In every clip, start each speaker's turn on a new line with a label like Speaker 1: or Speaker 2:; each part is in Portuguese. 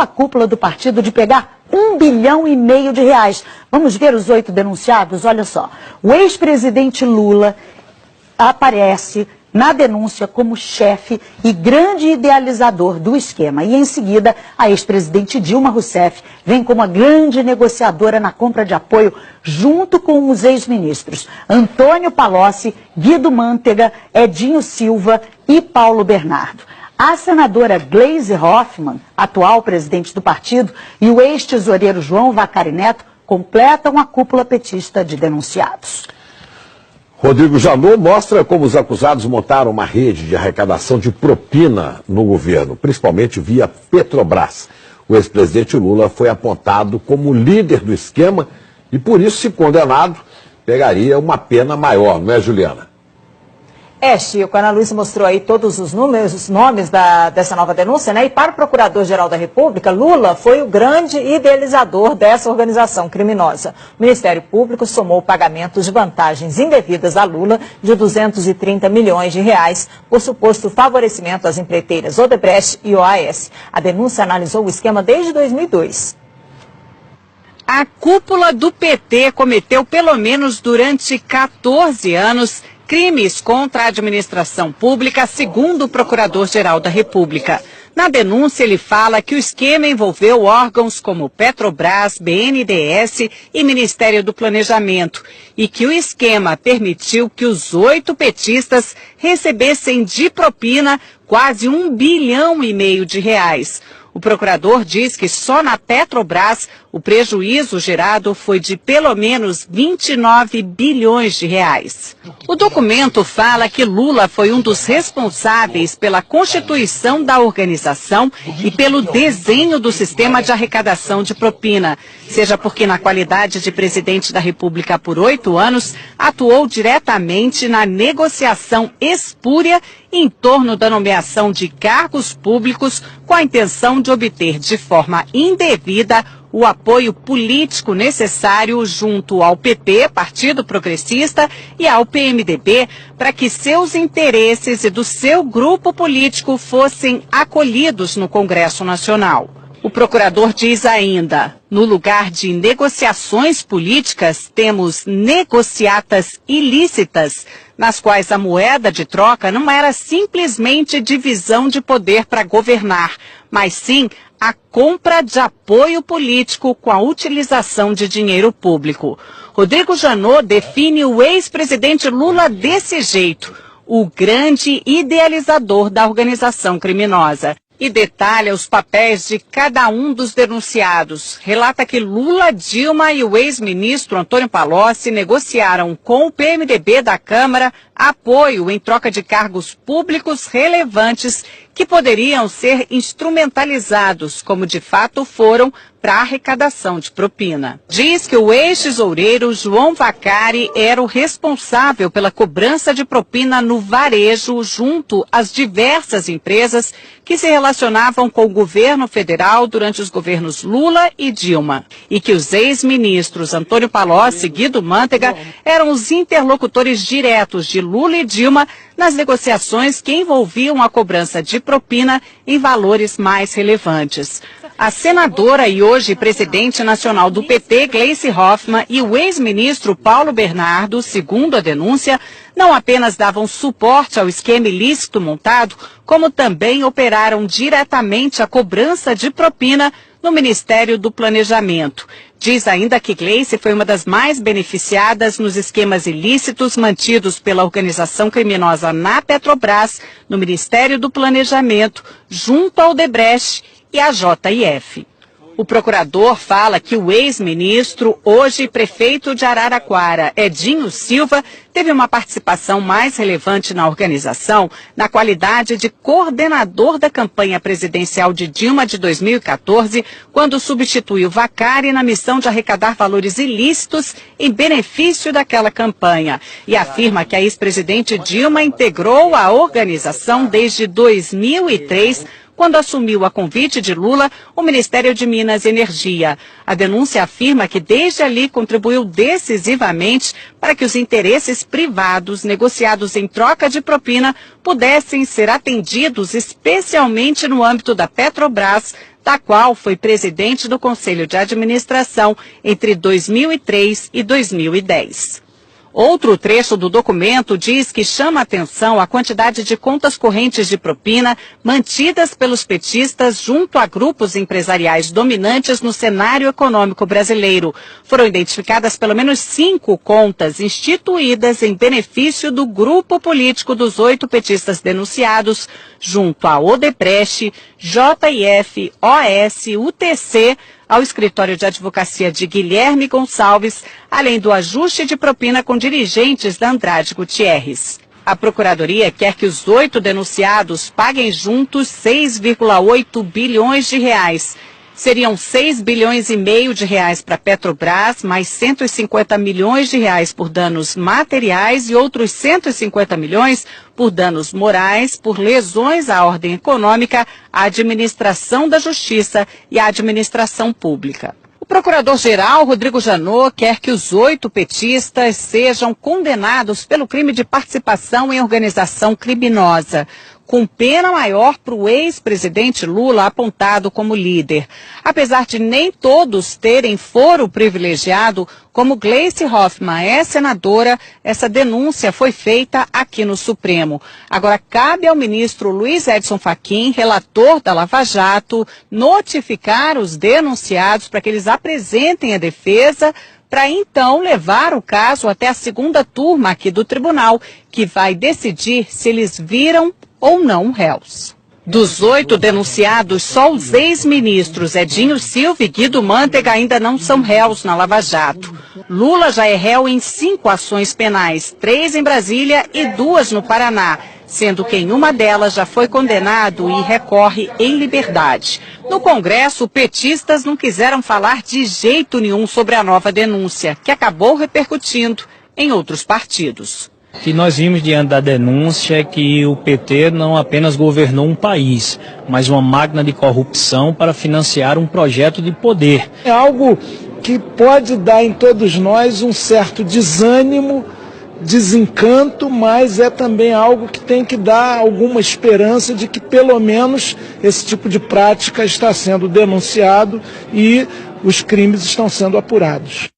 Speaker 1: a cúpula do partido de pegar R$1,5 bilhão. Vamos ver os 8 denunciados? Olha só, o ex-presidente Lula aparece na denúncia como chefe e grande idealizador do esquema. E em seguida, a ex-presidente Dilma Rousseff vem como a grande negociadora na compra de apoio junto com os ex-ministros Antônio Palocci, Guido Mantega, Edinho Silva e Paulo Bernardo. A senadora Gleisi Hoffmann, atual presidente do partido, e o ex-tesoureiro João Vacari Neto completam a cúpula petista de denunciados.
Speaker 2: Rodrigo Janot mostra como os acusados montaram uma rede de arrecadação de propina no governo, principalmente via Petrobras. O ex-presidente Lula foi apontado como líder do esquema e, por isso, se condenado, pegaria uma pena maior, não é, Juliana?
Speaker 3: Chico, a Ana Luísa mostrou aí todos os nomes dessa nova denúncia, né? E para o Procurador-Geral da República, Lula foi o grande idealizador dessa organização criminosa. O Ministério Público somou pagamentos de vantagens indevidas a Lula de R$230 milhões por suposto favorecimento às empreiteiras Odebrecht e OAS. A denúncia analisou o esquema desde 2002.
Speaker 4: A cúpula do PT cometeu, pelo menos durante 14 anos, crimes contra a administração pública, segundo o Procurador-Geral da República. Na denúncia, ele fala que o esquema envolveu órgãos como Petrobras, BNDES e Ministério do Planejamento e que o esquema permitiu que os 8 petistas recebessem de propina quase R$1,5 bilhão. O procurador diz que só na Petrobras o prejuízo gerado foi de pelo menos R$29 bilhões. O documento fala que Lula foi um dos responsáveis pela constituição da organização e pelo desenho do sistema de arrecadação de propina, seja porque na qualidade de presidente da República por 8 anos, atuou diretamente na negociação espúria em torno da nomeação de cargos públicos com a intenção de obter de forma indevida o apoio político necessário junto ao PP, Partido Progressista, e ao PMDB, para que seus interesses e do seu grupo político fossem acolhidos no Congresso Nacional. O procurador diz ainda, no lugar de negociações políticas, temos negociatas ilícitas, nas quais a moeda de troca não era simplesmente divisão de poder para governar, mas sim a compra de apoio político com a utilização de dinheiro público. Rodrigo Janot define o ex-presidente Lula desse jeito, o grande idealizador da organização criminosa. E detalha os papéis de cada um dos denunciados. Relata que Lula, Dilma e o ex-ministro Antônio Palocci negociaram com o PMDB da Câmara apoio em troca de cargos públicos relevantes que poderiam ser instrumentalizados, como de fato foram, para a arrecadação de propina. Diz que o ex-tesoureiro João Vacari era o responsável pela cobrança de propina no varejo junto às diversas empresas que se relacionavam com o governo federal durante os governos Lula e Dilma. E que os ex-ministros Antônio Palocci e Guido Mantega eram os interlocutores diretos de Lula e Dilma nas negociações que envolviam a cobrança de propina em valores mais relevantes. A senadora e hoje presidente nacional do PT, Gleisi Hoffmann, e o ex-ministro Paulo Bernardo, segundo a denúncia, não apenas davam suporte ao esquema ilícito montado, como também operaram diretamente a cobrança de propina no Ministério do Planejamento. Diz ainda que Gleisi foi uma das mais beneficiadas nos esquemas ilícitos mantidos pela organização criminosa na Petrobras, no Ministério do Planejamento, junto ao Odebrecht e a JF. O procurador fala que o ex-ministro, hoje prefeito de Araraquara, Edinho Silva, teve uma participação mais relevante na organização na qualidade de coordenador da campanha presidencial de Dilma de 2014, quando substituiu Vacari na missão de arrecadar valores ilícitos em benefício daquela campanha. E afirma que a ex-presidente Dilma integrou a organização desde 2003, quando assumiu a convite de Lula o Ministério de Minas e Energia. A denúncia afirma que desde ali contribuiu decisivamente para que os interesses privados negociados em troca de propina pudessem ser atendidos, especialmente no âmbito da Petrobras, da qual foi presidente do Conselho de Administração entre 2003 e 2010. Outro trecho do documento diz que chama atenção a quantidade de contas correntes de propina mantidas pelos petistas junto a grupos empresariais dominantes no cenário econômico brasileiro. Foram identificadas pelo menos 5 contas instituídas em benefício do grupo político dos 8 petistas denunciados, junto a Odebrecht, JF, OS, UTC, ao escritório de advocacia de Guilherme Gonçalves, além do ajuste de propina com dirigentes da Andrade Gutierrez. A Procuradoria quer que os 8 denunciados paguem juntos 6,8 bilhões de reais. Seriam 6 bilhões e meio de reais para a Petrobras, mais 150 milhões de reais por danos materiais e outros 150 milhões por danos morais, por lesões à ordem econômica, à administração da justiça e à administração pública. O procurador-geral, Rodrigo Janot, quer que os 8 petistas sejam condenados pelo crime de participação em organização criminosa, com pena maior para o ex-presidente Lula apontado como líder. Apesar de nem todos terem foro privilegiado, como Gleice Hoffmann é senadora, essa denúncia foi feita aqui no Supremo. Agora, cabe ao ministro Luiz Edson Fachin, relator da Lava Jato, notificar os denunciados para que eles apresentem a defesa, para então levar o caso até a segunda turma aqui do tribunal, que vai decidir se eles viram ou não réus. Dos 8 denunciados, só os ex-ministros Edinho Silva e Guido Mantega ainda não são réus na Lava Jato. Lula já é réu em 5 ações penais, 3 em Brasília e 2 no Paraná, sendo que em uma delas já foi condenado e recorre em liberdade. No Congresso, petistas não quiseram falar de jeito nenhum sobre a nova denúncia, que acabou repercutindo em outros partidos.
Speaker 5: O que nós vimos diante da denúncia é que o PT não apenas governou um país, mas uma máquina de corrupção para financiar um projeto de poder.
Speaker 6: É algo que pode dar em todos nós um certo desânimo, desencanto, mas é também algo que tem que dar alguma esperança de que pelo menos esse tipo de prática está sendo denunciado e os crimes estão sendo apurados.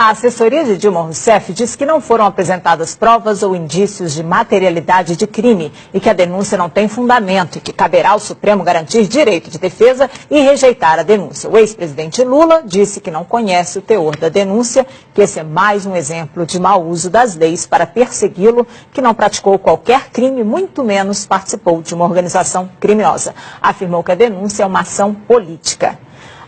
Speaker 3: A assessoria de Dilma Rousseff diz que não foram apresentadas provas ou indícios de materialidade de crime e que a denúncia não tem fundamento e que caberá ao Supremo garantir direito de defesa e rejeitar a denúncia. O ex-presidente Lula disse que não conhece o teor da denúncia, que esse é mais um exemplo de mau uso das leis para persegui-lo, que não praticou qualquer crime, muito menos participou de uma organização criminosa. Afirmou que a denúncia é uma ação política.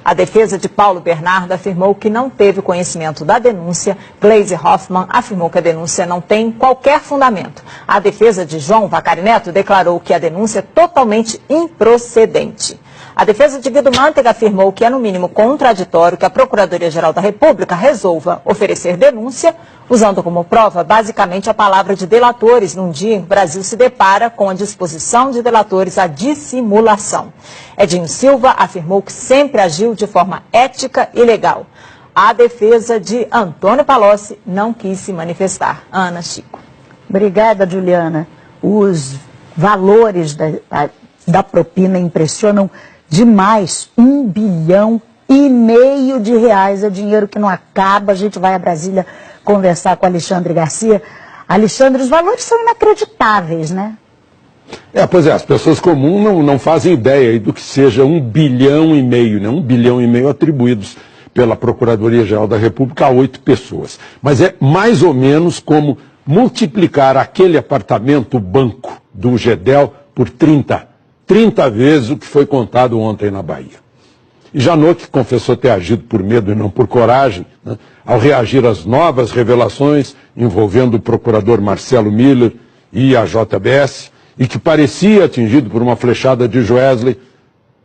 Speaker 3: A defesa de Paulo Bernardo afirmou que não teve conhecimento da denúncia. Gleice Hoffmann afirmou que a denúncia não tem qualquer fundamento. A defesa de João Vacari Neto declarou que a denúncia é totalmente improcedente. A defesa de Guido Mantega afirmou que é no mínimo contraditório que a Procuradoria-Geral da República resolva oferecer denúncia, usando como prova basicamente a palavra de delatores, num dia em que o Brasil se depara com a disposição de delatores à dissimulação. Edinho Silva afirmou que sempre agiu de forma ética e legal. A defesa de Antônio Palocci não quis se manifestar. Ana, Chico.
Speaker 1: Obrigada, Juliana. Os valores da propina impressionam demais. 1,5 bilhão de reais é dinheiro que não acaba. A gente vai a Brasília conversar com Alexandre Garcia. Alexandre, os valores são inacreditáveis, né?
Speaker 2: Pois é, as pessoas comuns não fazem ideia do que seja 1,5 bilhão, né? 1,5 bilhão atribuídos pela Procuradoria-Geral da República a 8 pessoas. Mas é mais ou menos como multiplicar aquele apartamento banco do Gedel por 30 vezes o que foi contado ontem na Bahia. E Janot, que confessou ter agido por medo e não por coragem, né, ao reagir às novas revelações envolvendo o procurador Marcelo Miller e a JBS, e que parecia atingido por uma flechada de Joesley,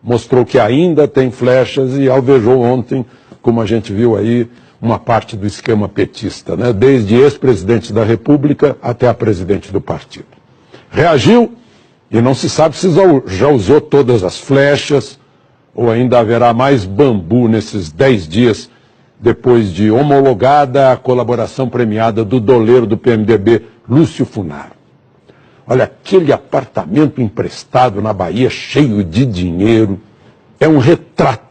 Speaker 2: mostrou que ainda tem flechas e alvejou ontem, como a gente viu aí, uma parte do esquema petista, né, desde ex-presidente da República até a presidente do partido. Reagiu
Speaker 7: E não se sabe se já usou todas as flechas ou ainda haverá mais bambu nesses 10 dias depois de homologada a colaboração premiada do doleiro do PMDB, Lúcio Funaro. Olha, aquele apartamento emprestado na Bahia cheio de dinheiro é um retrato